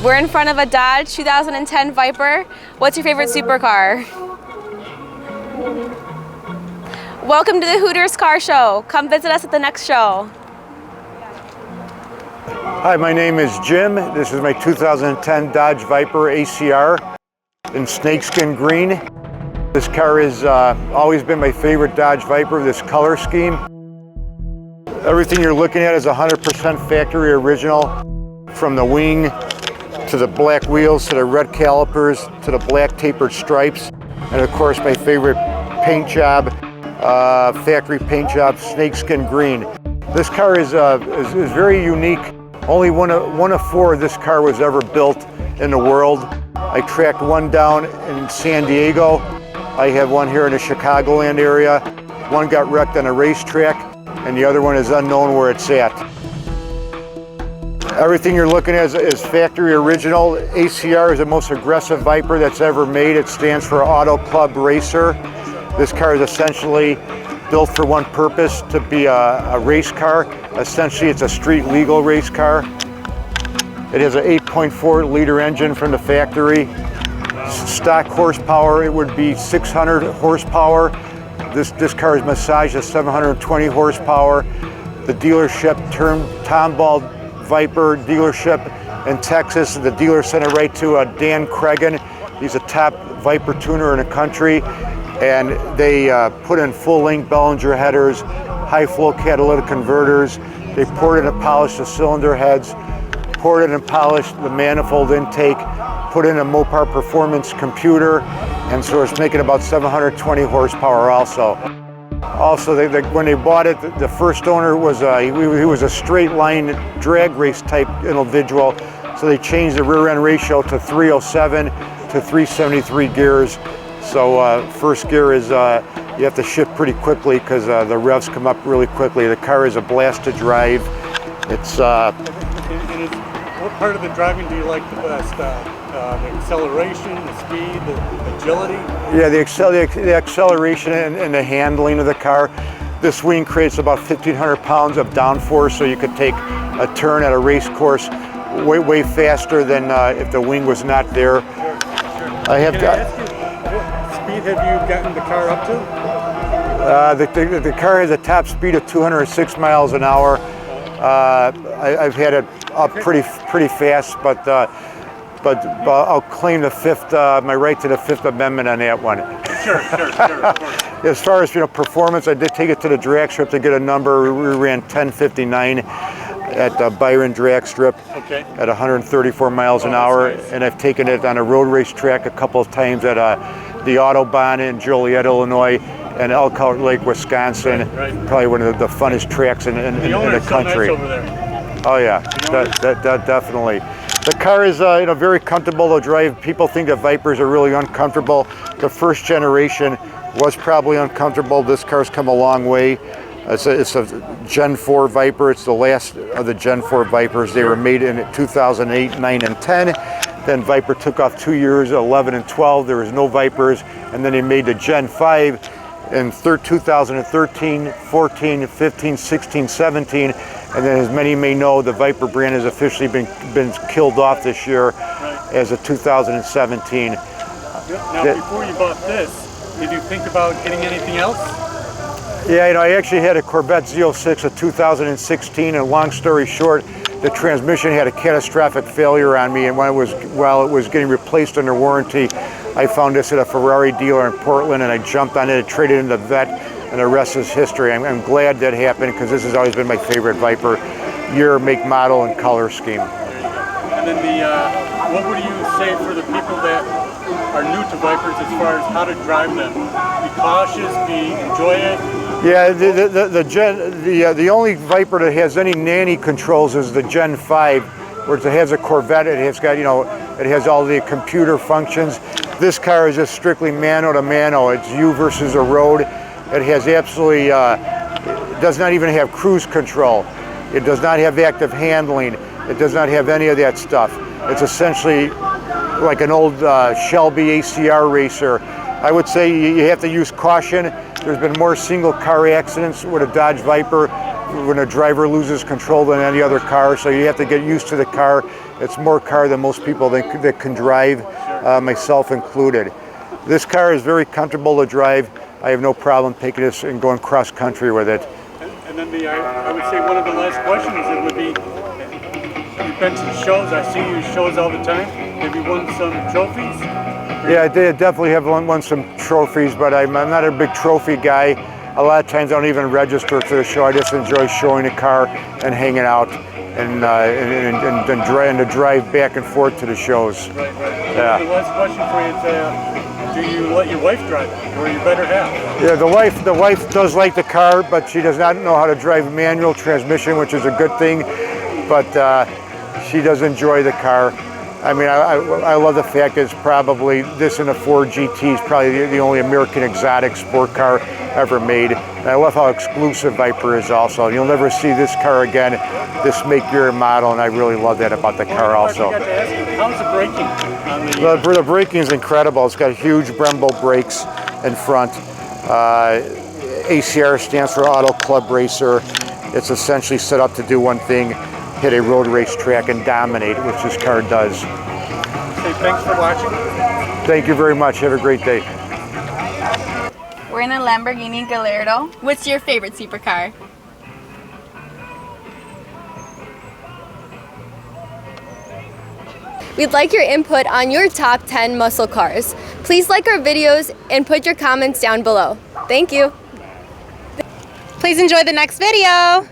We're in front of a Dodge 2010 Viper. What's your favorite supercar? Welcome to the Hooters Car Show. Come visit us at the next show. Hi, my name is Jim. This is my 2010 Dodge Viper ACR in snakeskin green. This car has always been my favorite Dodge Viper, this color scheme. Everything you're looking at is 100% factory original, from the wing to the black wheels, to the red calipers, to the black tapered stripes, and of course my favorite paint job, factory paint job, snakeskin green. This car is very unique. Only one of four of this car was ever built in the world. I tracked one down in San Diego. I have one here in the Chicagoland area. One got wrecked on a racetrack, and the other one is unknown where it's at. Everything you're looking at is factory original. ACR is the most aggressive Viper that's ever made. It stands for Auto Club Racer. This car is essentially built for one purpose, to be a race car. Essentially, it's a street legal race car. It has an 8.4 liter engine from the factory. Stock horsepower, it would be 600 horsepower. This car is massaged at 720 horsepower. The dealership termed Tomball Viper dealership in Texas. The dealer sent it right to Dan Cregan. He's a top Viper tuner in the country, and they put in full-length Bellinger headers, high-flow catalytic converters. They poured in and polished the cylinder heads, poured in and polished the manifold intake, put in a Mopar performance computer, and so it's making about 720 horsepower also. Also, when they bought it, the first owner was he was a straight line drag race type individual, so they changed the rear end ratio to 307 to 373 gears. So first gear is you have to shift pretty quickly because the revs come up really quickly. The car is a blast to drive. It's what part of the driving do you like the best? The acceleration, the speed, the agility? Yeah, the acceleration and the handling of the car. This wing creates about 1,500 pounds of downforce, so you could take a turn at a race course way faster than if the wing was not there. Sure. I have ask you, what speed have you gotten the car up to? The car has a top speed of 206 miles an hour. I've had it up pretty fast, but I'll claim the my right to the Fifth Amendment on that one. Sure, of course. As far as performance, I did take it to the drag strip to get a number. We ran 10:59 at Byron drag strip at 134 miles an hour, and I've taken it on a road race track a couple of times at the Autobahn in Joliet, Illinois, and Elkhart Lake, Wisconsin. Right. Probably one of the funnest tracks in the country. So nice over there. Oh yeah, that definitely. The car is very comfortable to drive. People think that Vipers are really uncomfortable. The first generation was probably uncomfortable. This car's come a long way. It's a Gen 4 Viper. It's the last of the Gen 4 Vipers. They were made in 2008, 9, and 10. Then Viper took off 2 years, 11 and 12. There was no Vipers. And then they made the Gen 5 in 2013, 14, 15, 16, 17. And then, as many may know, the Viper brand has officially been killed off this year as of 2017. Now, before you bought this, did you think about getting anything else? Yeah, I actually had a Corvette Z06 of 2016, and long story short, the transmission had a catastrophic failure on me, and while it was getting replaced under warranty, I found this at a Ferrari dealer in Portland, and I jumped on it and traded in the vet, and the rest is history. I'm glad that happened, because this has always been my favorite Viper, year, make, model, and color scheme. And then what would you say for the people that are new to Vipers as far as how to drive them? Be cautious, enjoy it? Yeah, the only Viper that has any nanny controls is the Gen 5, where it has a Corvette. It has got, it has all the computer functions. This car is just strictly mano to mano. It's you versus the road. It has absolutely, it does not even have cruise control. It does not have active handling. It does not have any of that stuff. It's essentially like an old Shelby ACR racer. I would say you have to use caution. There's been more single car accidents with a Dodge Viper when a driver loses control than any other car, so you have to get used to the car. It's more car than most people that can drive, myself included. This car is very comfortable to drive. I have no problem taking this and going cross country with it. And then I would say one of the last questions it would be, you've been to shows, I see you shows all the time. Have you won some trophies? Yeah, I did definitely have won some trophies, but I'm not a big trophy guy. A lot of times I don't even register to the show. I just enjoy showing the car and hanging out and to drive back and forth to the shows. Right. Yeah. The last question for you is, do you let your wife drive or your better half? Yeah, the wife does like the car, but she does not know how to drive manual transmission, which is a good thing. But she does enjoy the car. I mean, I love the fact that it's probably, this and a Ford GT is probably the only American exotic sport car ever made. And I love how exclusive Viper is also. You'll never see this car again, this make, year, and model, and I really love that about the car also. I forgot to ask you, how's the braking? The braking is incredible. It's got huge Brembo brakes in front. ACR stands for Auto Club Racer. It's essentially set up to do one thing, hit a road race track and dominate, which this car does. Okay, thanks for watching. Thank you very much. Have a great day. We're in a Lamborghini Gallardo. What's your favorite supercar? We'd like your input on your top 10 muscle cars. Please like our videos and put your comments down below. Thank you. Please enjoy the next video.